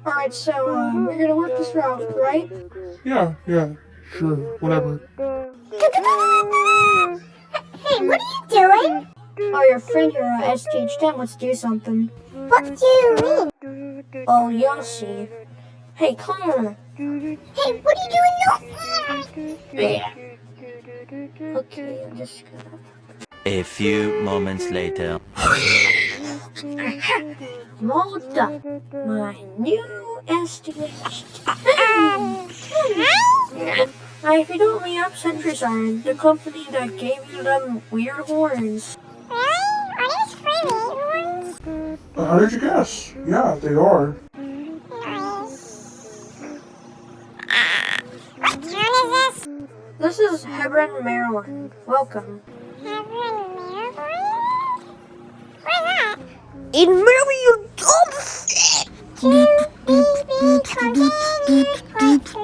Alright, so, you're gonna work this route, right? Yeah, sure, whatever. Hey, what are you doing? Oh, your friend here, sth-10, let's do something. What do you mean? Oh, you'll see. Hey, come on. Hey, what are you doing? No. Yeah. Okay, I'm just gonna... A few moments later. I'm all done. My new sth-10. If you don't me up, Sentries are the company that gave you them weird horns. Really? Are these freebie horns? How did you guess? Yeah, they are. Nice. What town is this? This is Hebron, Maryland. Welcome. Hebron Maryland? Where's that? In Maryland! To be continued. Part 3.